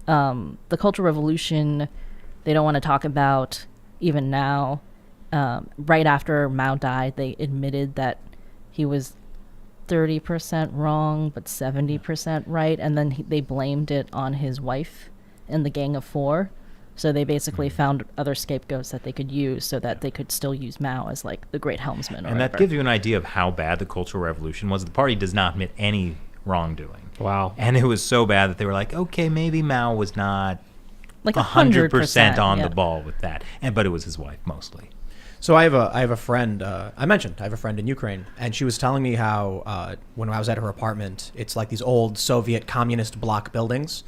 the Cultural Revolution, they don't want to talk about even now. Right after Mao died, they admitted that he was 30% wrong, but 70% right. And then they blamed it on his wife and the Gang of Four. So they basically found other scapegoats that they could use so that they could still use Mao as like the great helmsman. And that gives you an idea of how bad the Cultural Revolution was. The party does not admit any wrongdoing. Wow. And it was so bad that they were like, okay, maybe Mao was not like 100% on the ball with that. But it was his wife mostly. So I have a friend. I have a friend in Ukraine, and she was telling me how when I was at her apartment, it's like these old Soviet communist block buildings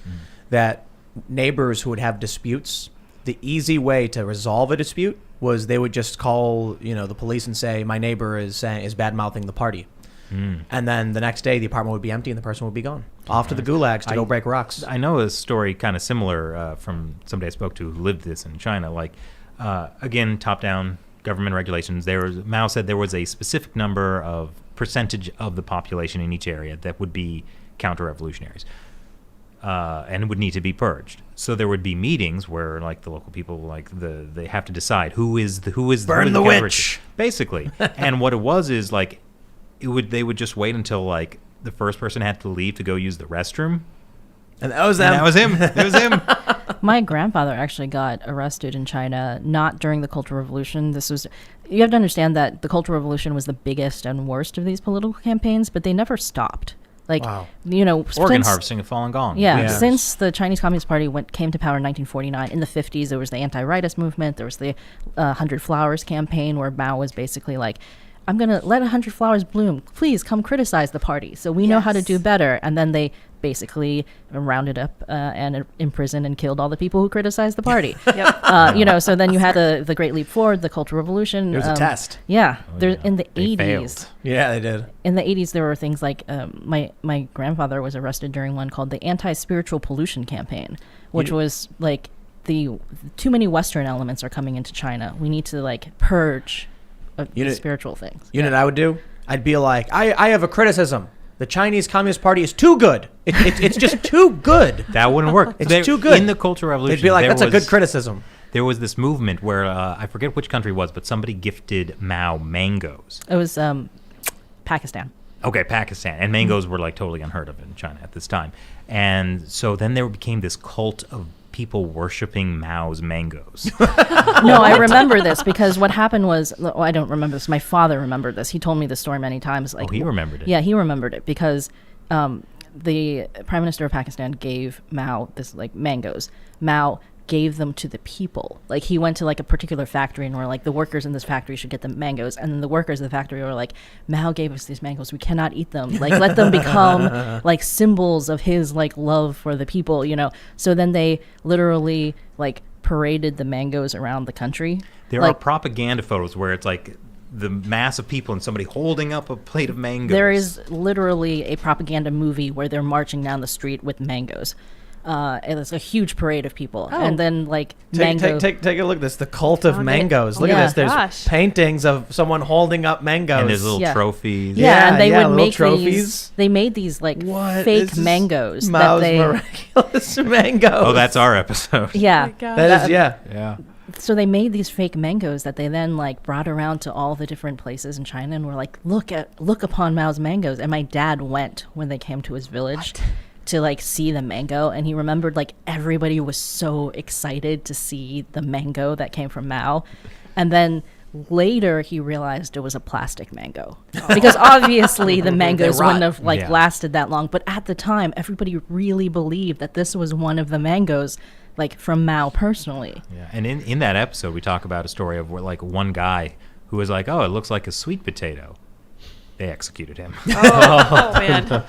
that neighbors who would have disputes, the easy way to resolve a dispute was they would just call the police and say, my neighbor is bad mouthing the party. And then the next day the apartment would be empty and the person would be gone off to the gulags to go break rocks. I know a story kind of similar from somebody I spoke to who lived this in China. Like again, top down government regulations. Mao said there was a specific number of percentage of the population in each area that would be counter-revolutionaries. And would need to be purged. So there would be meetings where, like, the local people, they have to decide who is burn the witch, basically. And what it was is like, they would just wait until like the first person had to leave to go use the restroom, and that was them. And that was him. It was him. My grandfather actually got arrested in China, not during the Cultural Revolution. You have to understand that the Cultural Revolution was the biggest and worst of these political campaigns, but they never stopped. Wow. Organ harvesting of Falun Gong. Yeah, since the Chinese Communist Party came to power in 1949, in the 50s, there was the anti-rightist movement. There was the 100 Flowers campaign, where Mao was basically like, I'm going to let 100 flowers bloom. Please come criticize the party so we know how to do better. And then they basically rounded up and imprisoned and killed all the people who criticized the party. So then you had the Great Leap Forward, the Cultural Revolution. It was a test. Yeah. In the they 80s. Failed. Yeah, they did. In the 80s, there were things like my grandfather was arrested during one called the Anti-Spiritual Pollution Campaign, which was like too many Western elements are coming into China. We need to like purge the spiritual things. You know what I would do? I'd be like, I have a criticism. The Chinese Communist Party is too good. It's just too good. That wouldn't work. It's too good. In the Cultural Revolution, they'd be like, that's a good criticism. There was this movement where I forget which country it was, but somebody gifted Mao mangoes. It was Pakistan. Okay, Pakistan. And mangoes were like totally unheard of in China at this time. And so then there became this cult of people worshiping Mao's mangoes. No, I remember this because what happened was, I don't remember this. My father remembered this. He told me this story many times. Like, he remembered it. Yeah, he remembered it because the Prime Minister of Pakistan gave Mao this like mangoes. Mao gave them to the people. Like, he went to like a particular factory and were like, the workers in this factory should get the mangoes. And then the workers of the factory were like, Mao gave us these mangoes. We cannot eat them. Like, let them become like symbols of his like love for the people, So then they literally like paraded the mangoes around the country. There are propaganda photos where it's like the mass of people and somebody holding up a plate of mangoes. There is literally a propaganda movie where they're marching down the street with mangoes. And it's a huge parade of people, and then like take a look at this. The cult of mangoes. Look at this. There's paintings of someone holding up mangoes, and there's little trophies. Yeah, and they would make trophies. They made these like fake mangoes. Mao's miraculous mangoes. Oh, that's our episode. Yeah, that is yeah. So they made these fake mangoes that they then like brought around to all the different places in China, and were like, look upon Mao's mangoes. And my dad went when they came to his village. To like see the mango, and he remembered like everybody was so excited to see the mango that came from Mao, and then later he realized it was a plastic mango because obviously the mangoes wouldn't have lasted that long, but at the time everybody really believed that this was one of the mangoes like from Mao personally. Yeah, and in that episode we talk about a story of where like one guy who was like, oh, it looks like a sweet potato. They executed him. Oh man.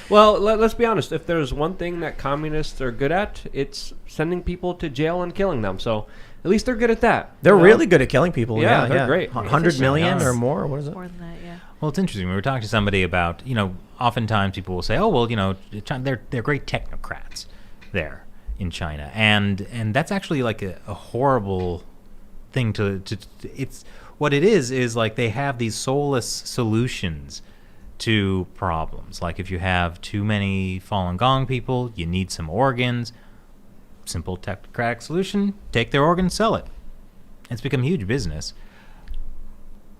Well, let's be honest. If there's one thing that communists are good at, it's sending people to jail and killing them. So at least they're good at that. They're really good at killing people. Yeah, they're great. 100 million or more? What is it? More than that, yeah. Well, it's interesting. We were talking to somebody about, oftentimes people will say, oh, well, they're great technocrats there in China. And that's actually like a horrible thing to it's what it is like they have these soulless solutions to problems. Like if you have too many Falun Gong people, you need some organs. Simple technocratic solution, take their organs, sell it. It's become huge business.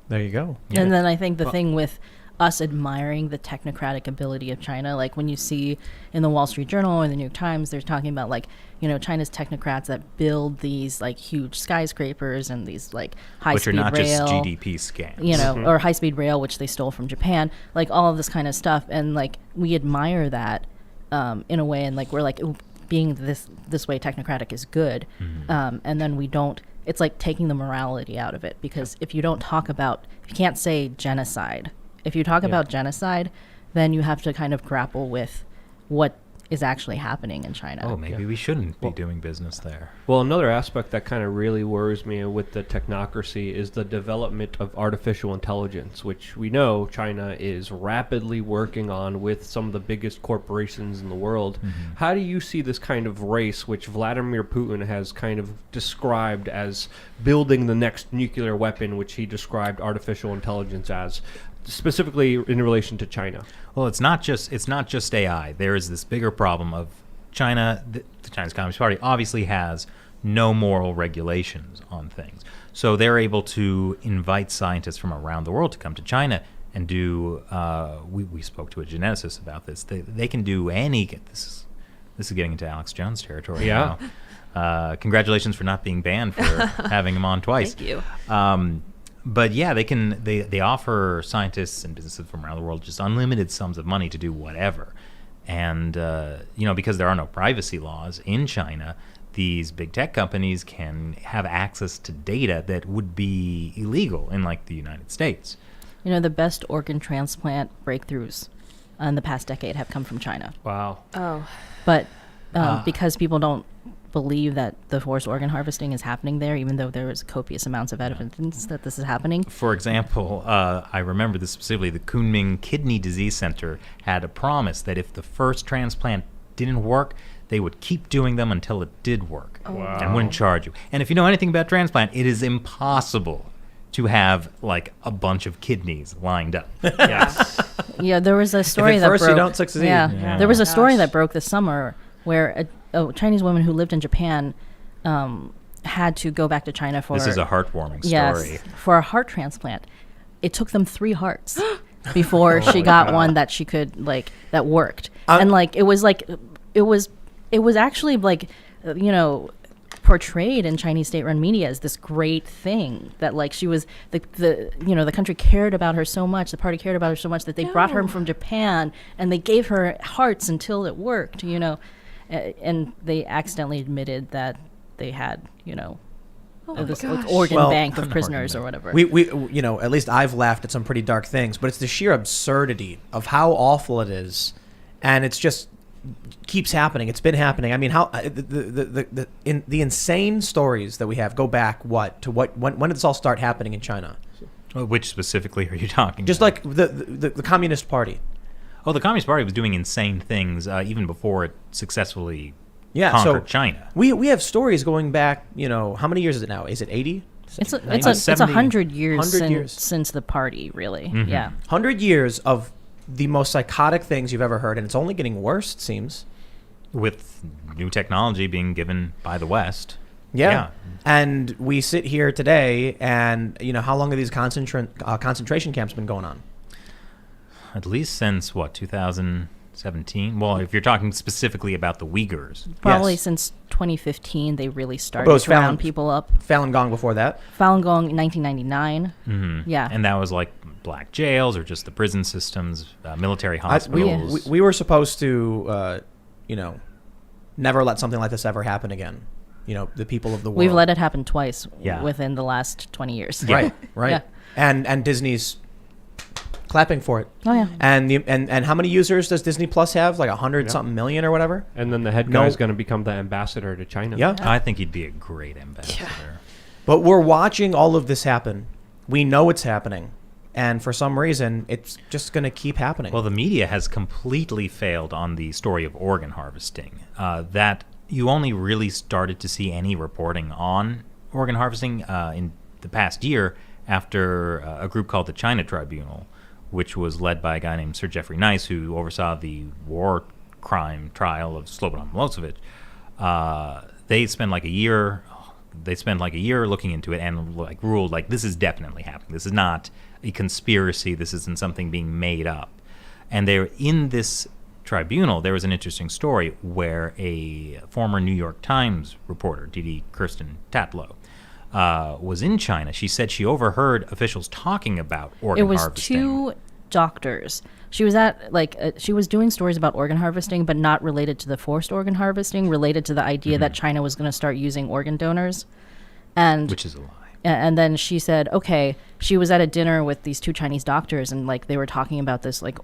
There you go. Yeah. And then I think the thing with us admiring the technocratic ability of China, like when you see in the Wall Street Journal or the New York Times, they're talking about like, you know, China's technocrats that build these like huge skyscrapers and these like high-speed rail. Which are not just GDP scams. You know, or high-speed rail, which they stole from Japan, like all of this kind of stuff. And like we admire that in a way, and like we're like, ooh, being this way technocratic is good. And then we don't, it's like taking the morality out of it, because if you don't talk about, if you can't say genocide, if you talk about genocide, then you have to kind of grapple with what is actually happening in China. Oh, maybe we shouldn't be doing business there. Well, another aspect that kind of really worries me with the technocracy is the development of artificial intelligence, which we know China is rapidly working on with some of the biggest corporations in the world. How do you see this kind of race, which Vladimir Putin has kind of described as building the next nuclear weapon, which he described artificial intelligence as, specifically in relation to China? Well, it's not just AI. There is this bigger problem of China. The Chinese Communist Party obviously has no moral regulations on things, so they're able to invite scientists from around the world to come to China and do. We spoke to a geneticist about this. They can do any. This is getting into Alex Jones territory. Yeah. Now. Congratulations for not being banned for having him on twice. Thank you. But yeah, they offer scientists and businesses from around the world just unlimited sums of money to do whatever. And, because there are no privacy laws in China, these big tech companies can have access to data that would be illegal in, like, the United States. You know, the best organ transplant breakthroughs in the past decade have come from China. Wow. Oh. But because people don't believe that the forced organ harvesting is happening there, even though there is copious amounts of evidence that this is happening. For example, I remember this specifically, the Kunming Kidney Disease Center had a promise that if the first transplant didn't work, they would keep doing them until it did work. Wow. And wouldn't charge you. And if you know anything about transplant, it is impossible to have like a bunch of kidneys lined up. Yes. Yeah, there was a story at that first broke. you don't succeed. Yeah, there was a story Gosh. that broke this summer where a Chinese woman who lived in Japan had to go back to China for. This is a heartwarming story. Yes, for a heart transplant. It took them 3 hearts before she got one that she could that worked, and it was actually portrayed in Chinese state-run media as this great thing that she was the country cared about her so much, the party cared about her so much that they brought her from Japan and they gave her hearts until it worked, and they accidentally admitted that they had this organ bank of prisoners or whatever. We at least I've laughed at some pretty dark things, but it's the sheer absurdity of how awful it is, and it's just keeps happening. It's been happening. I mean, how the insane stories that we have go back when did this all start happening in China? Which specifically are you talking Just about? like the Communist Party. Oh, the Communist Party was doing insane things even before it successfully Yeah, conquered so China. We have stories going back. How many years is it now? Is it 80? It's 70, 100 years 100 years. since the party, really. Mm-hmm. Yeah. 100 years of the most psychotic things you've ever heard, and it's only getting worse, it seems. With new technology being given by the West. Yeah. And we sit here today, and how long have these concentration camps been going on? At least since, 2017? Well, if you're talking specifically about the Uyghurs. Probably Yes. since 2015, they really started But it was to round people up. Falun Gong before that. Falun Gong in 1999. Mm-hmm. Yeah. And that was like black jails or just the prison systems, military hospitals. We were supposed to, never let something like this ever happen again. The people of the world. We've let it happen twice Yeah. within the last 20 years. Yeah. Right. Yeah. And Disney's clapping for it. Oh, yeah. And how many users does Disney Plus have? Like 100 something million or whatever? And then the head guy is going to become the ambassador to China. Yeah. I think he'd be a great ambassador. But we're watching all of this happen. We know it's happening. And for some reason, it's just going to keep happening. Well, the media has completely failed on the story of organ harvesting. That you only really started to see any reporting on organ harvesting in the past year after a group called the China Tribunal which was led by a guy named Sir Jeffrey Nice, who oversaw the war crime trial of Slobodan Milosevic. They spent like a year. They spent like a year looking into it and like ruled like this is definitely happening. This is not a conspiracy. This isn't something being made up. And they're in this tribunal. There was an interesting story where a former New York Times reporter, Didi Kirsten Tatlow, was in China. She said she overheard officials talking about organ harvesting. It was 2 doctors. She was at she was doing stories about organ harvesting, but not related to the forced organ harvesting, related to the idea that China was going to start using organ donors, which is a lie. And then she said, okay, she was at a dinner with these 2 Chinese doctors, and like they were talking about this, like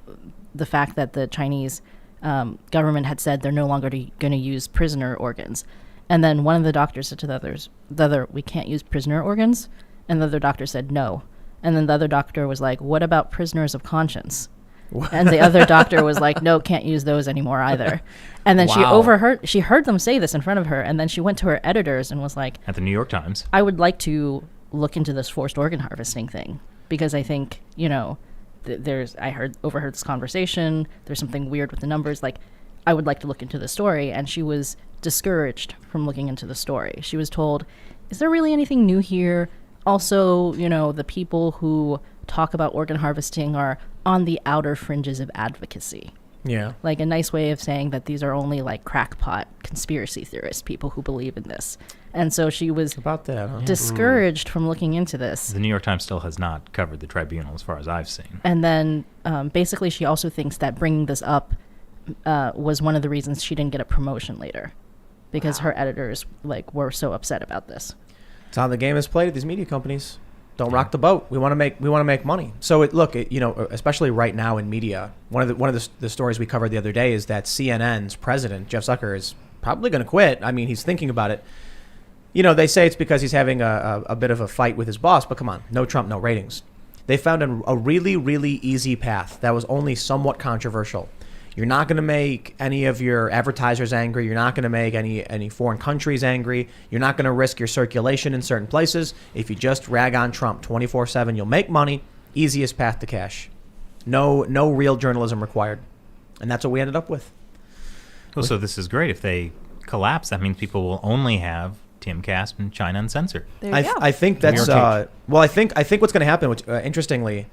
the fact that the Chinese government had said they're no longer going to use prisoner organs. And then one of the doctors said to the other, we can't use prisoner organs. And the other doctor said no. And then the other doctor was like, what about prisoners of conscience? And the other doctor was like, no, can't use those anymore either. And then she heard them say this in front of her. And then she went to her editors and was like, at the New York Times, I would like to look into this forced organ harvesting thing, because I think, I overheard this conversation. There's something weird with the numbers. Like, I would like to look into the story. And she was discouraged from looking into the story. She was told, is there really anything new here? Also, the people who talk about organ harvesting are on the outer fringes of advocacy. Yeah. Like a nice way of saying that these are only like crackpot conspiracy theorists, people who believe in this. And so she was about that, huh? discouraged from looking into this. The New York Times still has not covered the tribunal as far as I've seen. And then basically she also thinks that bringing this up was one of the reasons she didn't get a promotion later, because her editors were so upset about this. It's how the game is played at these media companies. Don't rock the boat. We want to make money. So especially right now in media, one of the stories we covered the other day is that CNN's president Jeff Zucker is probably going to quit. I mean, he's thinking about it. They say it's because he's having a bit of a fight with his boss, but come on, no Trump, no ratings. They found a really, really easy path that was only somewhat controversial. You're not going to make any of your advertisers angry. You're not going to make any foreign countries angry. You're not going to risk your circulation in certain places. If you just rag on Trump 24/7, you'll make money. Easiest path to cash. No real journalism required. And that's what we ended up with. Well, so this is great. If they collapse, that means people will only have Timcast and China Uncensored. I think that's I think what's going to happen, which interestingly,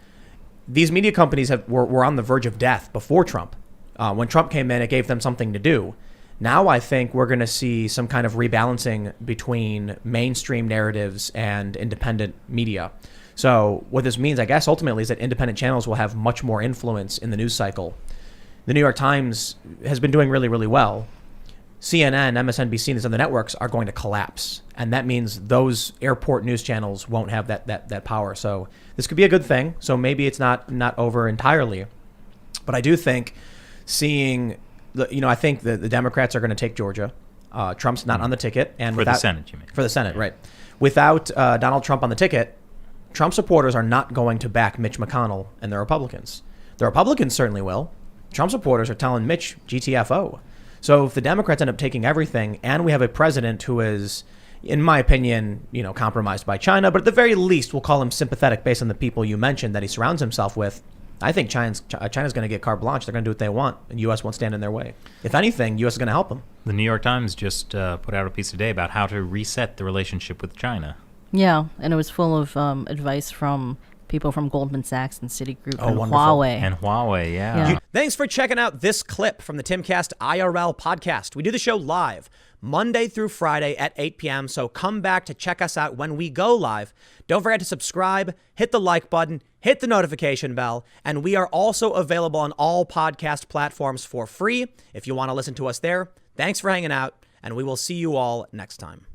these media companies were on the verge of death before Trump. When Trump came in, it gave them something to do. Now I think we're going to see some kind of rebalancing between mainstream narratives and independent media. So what this means, I guess, ultimately is that independent channels will have much more influence in the news cycle. The New York Times has been doing really, really well. CNN, MSNBC, and these other networks are going to collapse. And that means those airport news channels won't have that power. So this could be a good thing. So maybe it's not over entirely. But I do think I think the Democrats are going to take Georgia. Trump's not on the ticket. And for the Senate, you mean? For the Senate, right. Without Donald Trump on the ticket, Trump supporters are not going to back Mitch McConnell and the Republicans. The Republicans certainly will. Trump supporters are telling Mitch GTFO. So if the Democrats end up taking everything, and we have a president who is, in my opinion, compromised by China, but at the very least, we'll call him sympathetic based on the people you mentioned that he surrounds himself with, I think China's going to get carte blanche. They're going to do what they want, and U.S. won't stand in their way. If anything, U.S. is going to help them. The New York Times just put out a piece today about how to reset the relationship with China. Yeah, and it was full of advice from people from Goldman Sachs and Citigroup and wonderful. Huawei. And Huawei, yeah. Thanks for checking out this clip from the Timcast IRL podcast. We do the show live Monday through Friday at 8 p.m., so come back to check us out when we go live. Don't forget to subscribe, hit the like button, hit the notification bell, and we are also available on all podcast platforms for free if you want to listen to us there. Thanks for hanging out, and we will see you all next time.